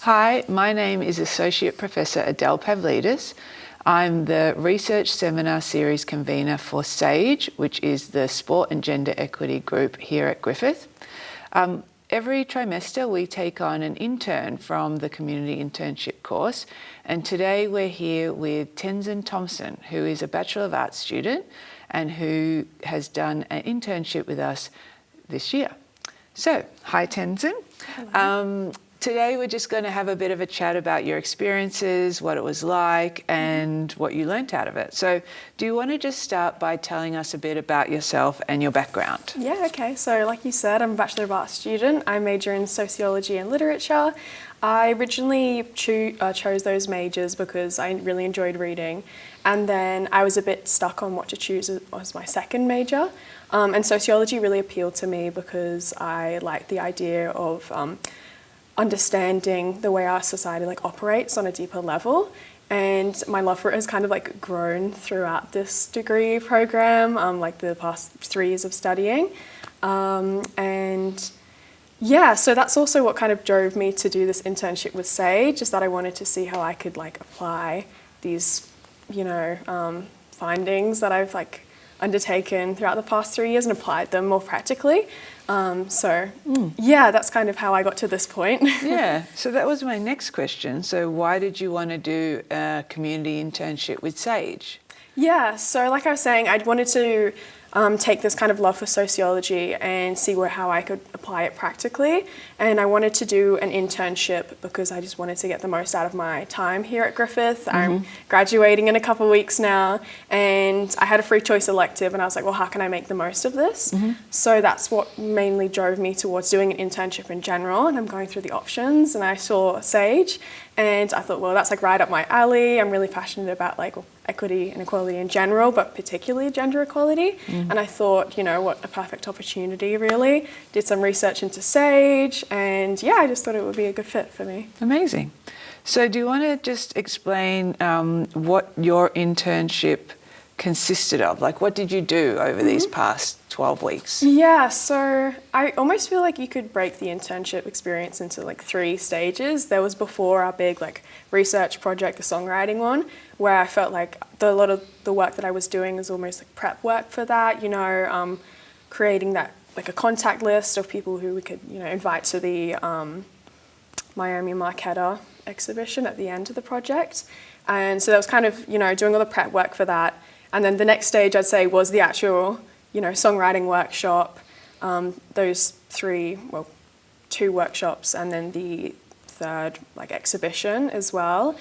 Hi, my name is Associate Professor Adele Pavlidis. I'm the Research Seminar Series convener for SAGE, which is the Sport and Gender Equity group here at Griffith. Every trimester we take on an intern from the Community Internship course, and today we're here with Tenzin Thompson, who is a Bachelor of Arts student and who has done an internship with us this year. So, hi Tenzin. Today we're just going to have a bit of a chat about your experiences, what it was like, and what you learnt out of it. So do you want to just start by telling us a bit about yourself and your background? Yeah, okay. So like you said, I'm a Bachelor of Arts student. I major in Sociology and Literature. I originally chose those majors because I really enjoyed reading, and then I was a bit stuck on what to choose as my second major. And Sociology really appealed to me because I liked the idea of understanding the way our society operates on a deeper level, and my love for it has kind of grown throughout this degree program, the past 3 years of studying, and yeah, so that's also what kind of drove me to do this internship with SAGE, is that I wanted to see how I could apply these findings that I've undertaken throughout the past 3 years and applied them more practically. Yeah, that's kind of how I got to this point. Yeah, so that was my next question. So why did you want to do a community internship with SAGE? Yeah, so like I was saying, I wanted to take this kind of love for sociology and see how I could apply it practically. And I wanted to do an internship because I just wanted to get the most out of my time here at Griffith. Mm-hmm. I'm graduating in a couple of weeks now, and I had a free choice elective, and I was like, well, how can I make the most of this? Mm-hmm. So that's what mainly drove me towards doing an internship in general, and I'm going through the options, and I saw SAGE, and I thought, well, that's right up my alley. I'm really passionate about equity and equality in general, but particularly gender equality. Mm-hmm. And I thought, what a perfect opportunity, really. Did some research into SAGE, and yeah, I just thought it would be a good fit for me. Amazing. So do you want to just explain what your internship consisted of? What did you do over these past 12 weeks? Yeah, so I almost feel like you could break the internship experience into 3 stages. There was before our big research project, the songwriting one, where I felt a lot of the work that I was doing was almost prep work for that, creating that a contact list of people who we could invite to the Miami Marquetta exhibition at the end of the project. And so that was kind of doing all the prep work for that. And then the next stage, I'd say, was the actual songwriting workshop, those 2 workshops, and then the third exhibition as well.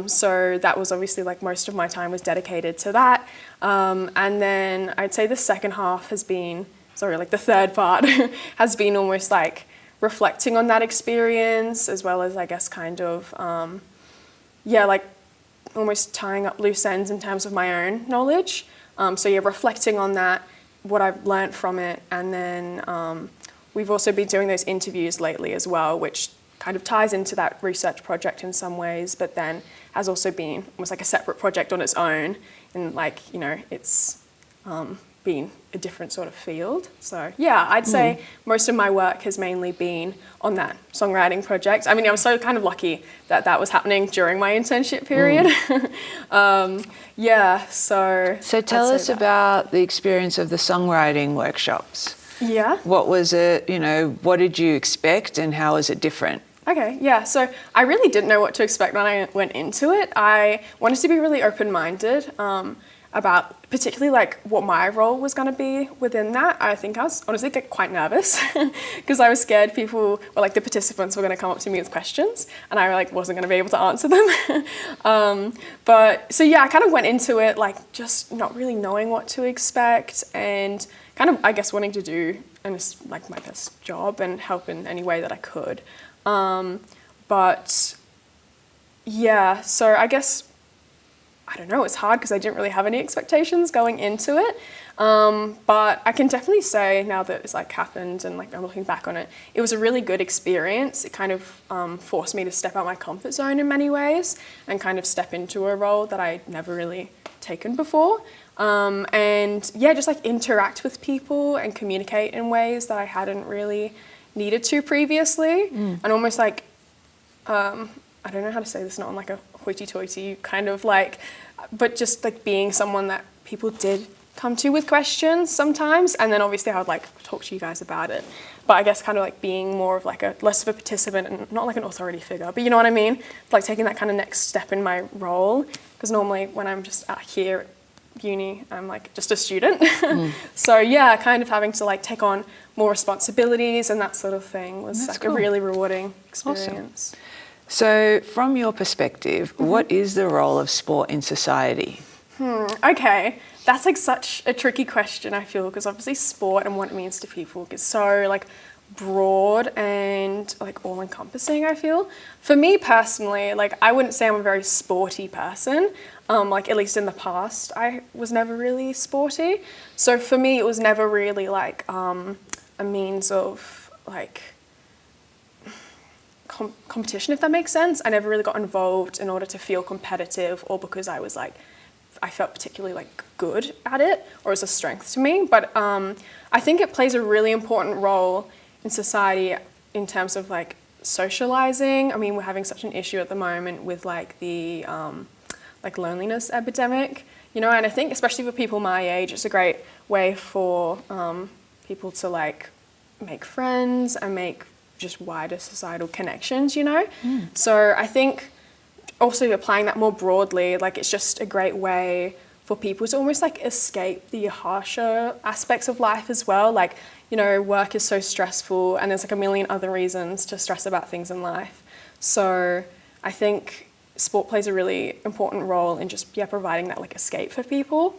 So that was obviously most of my time was dedicated to that. And then I'd say the second half has been, the third part has been almost reflecting on that experience, as well as I guess kind of, almost tying up loose ends in terms of my own knowledge. Reflecting on that, what I've learnt from it, and then we've also been doing those interviews lately as well, which kind of ties into that research project in some ways, but then has also been almost a separate project on its own, and it's been a different sort of field. So yeah, I'd say most of my work has mainly been on that songwriting project. I mean, I was so kind of lucky that that was happening during my internship period. So tell us about the experience of the songwriting workshops. Yeah. What was it, what did you expect, and how is it different? Okay, yeah, so I really didn't know what to expect when I went into it. I wanted to be really open-minded about particularly what my role was going to be within that. I think I was honestly quite nervous because I was scared people, or the participants, were going to come up to me with questions, and I wasn't going to be able to answer them. I kind of went into it just not really knowing what to expect, and kind of I guess wanting to do my best job and help in any way that I could. So I guess, I don't know, it's hard because I didn't really have any expectations going into it. But I can definitely say now that it's happened and I'm looking back on it, it was a really good experience. It kind of forced me to step out my comfort zone in many ways and kind of step into a role that I'd never really taken before. Just interact with people and communicate in ways that I hadn't really needed to previously, and almost I don't know how to say this, not in like a hoity-toity kind of like, but just like being someone that people did come to with questions sometimes, and then obviously I would like talk to you guys about it. But I guess kind of like being more of like a less of a participant and not like an authority figure, but you know what I mean? Like taking that kind of next step in my role, because normally when I'm just out here at uni, I'm like just a student. So yeah, kind of having to like take on more responsibilities and that sort of thing was like a really rewarding experience. Awesome. So from your perspective, what is the role of sport in society? Okay, that's like such a tricky question, I feel, because obviously sport and what it means to people is so like broad and like all encompassing, I feel. For me personally, like I wouldn't say I'm a very sporty person. Like at least in the past, I was never really sporty. So for me, it was never really like a means of like competition, if that makes sense. I never really got involved in order to feel competitive or because I was like, I felt particularly like good at it or as a strength to me. But I think it plays a really important role in society in terms of like socializing. I mean, we're having such an issue at the moment with like the like loneliness epidemic, you know, and I think especially for people my age, it's a great way for people to like make friends and make just wider societal connections, you know. So I think also applying that more broadly, like it's just a great way for people to almost like escape the harsher aspects of life as well. Like, you know, work is so stressful and there's like a million other reasons to stress about things in life. So I think sport plays a really important role in just providing that like escape for people.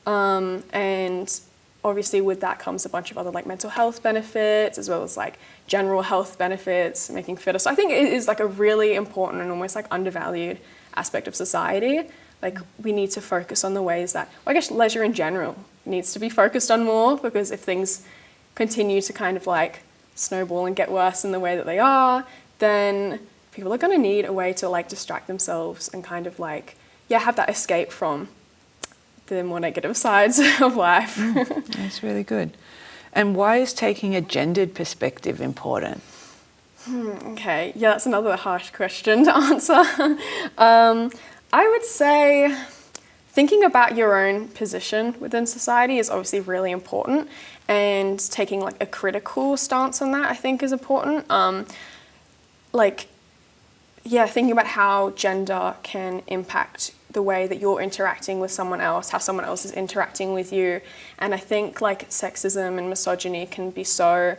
And obviously with that comes a bunch of other like mental health benefits as well as like general health benefits, making fitter. So I think it is like a really important and almost like undervalued aspect of society. Like we need to focus on the ways that, well, I guess leisure in general needs to be focused on more, because if things continue to kind of like snowball and get worse in the way that they are, then people are going to need a way to like distract themselves and kind of like, have that escape from the more negative sides of life. That's really good. And why is taking a gendered perspective important? Okay, that's another harsh question to answer. I would say thinking about your own position within society is obviously really important, and taking like a critical stance on that I think is important. Thinking about how gender can impact the way that you're interacting with someone else, how someone else is interacting with you. And I think like sexism and misogyny can be so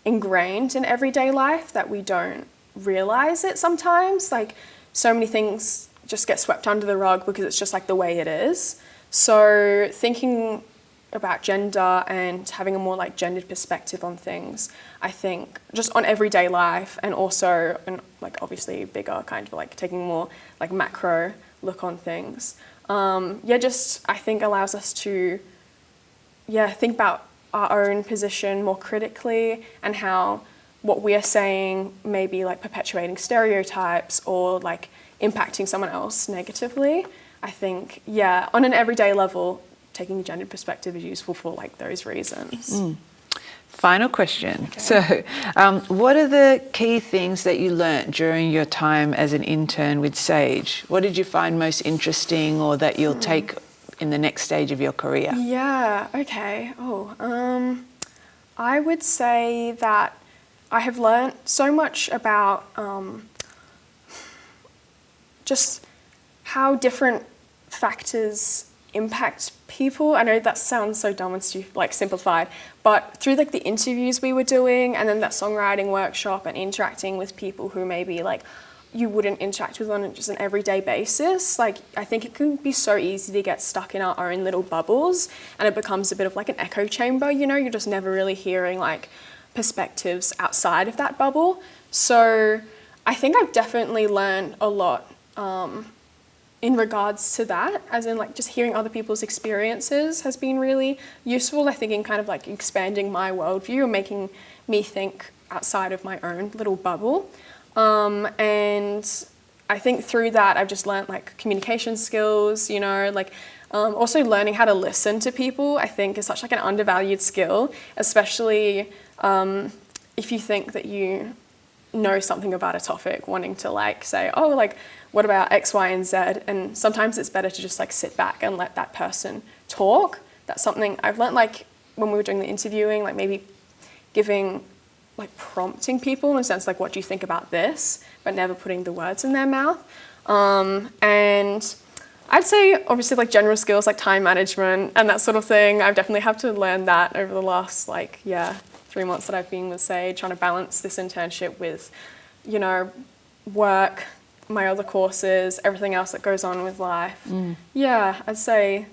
ingrained in everyday life that we don't realize it sometimes. Like so many things just get swept under the rug because it's just like the way it is. So thinking about gender and having a more like gendered perspective on things, I think just on everyday life, and also and like obviously bigger kind of like taking more like macro look on things. Just I think allows us to think about our own position more critically and how what we are saying may be like perpetuating stereotypes or like impacting someone else negatively. I think on an everyday level, taking a gendered perspective is useful for like those reasons. Final question. Okay. So what are the key things that you learnt during your time as an intern with Sage? What did you find most interesting or that you'll take in the next stage of your career? I would say that I have learnt so much about just how different factors impact people. I know that sounds so dumb and like simplified, but through like the interviews we were doing and then that songwriting workshop and interacting with people who maybe like you wouldn't interact with on just an everyday basis, like I think it can be so easy to get stuck in our own little bubbles and it becomes a bit of like an echo chamber, you know, you're just never really hearing like perspectives outside of that bubble. So I think I've definitely learned a lot in regards to that, as in like just hearing other people's experiences has been really useful, I think, in kind of like expanding my worldview and making me think outside of my own little bubble. And I think through that I've just learnt like communication skills, you know, like also learning how to listen to people I think is such like an undervalued skill, especially if you think that you know something about a topic, wanting to like say, oh, like what about X, Y, and Z? And sometimes it's better to just like sit back and let that person talk. That's something I've learned, like when we were doing the interviewing, like maybe giving, like prompting people in a sense, like what do you think about this, but never putting the words in their mouth. And I'd say obviously like general skills like time management and that sort of thing. I've definitely had to learn that over the last 3 months that I've been with Sage, trying to balance this internship with, work, my other courses, everything else that goes on with life. Yeah, I'd say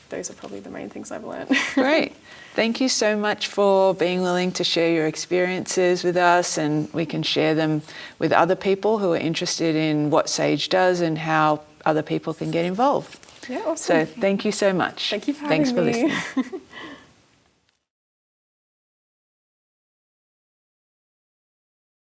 those are probably the main things I've learned. Great. Thank you so much for being willing to share your experiences with us, and we can share them with other people who are interested in what Sage does and how other people can get involved. Yeah, awesome. So thank you so much. Thank you for having me. Thanks for listening.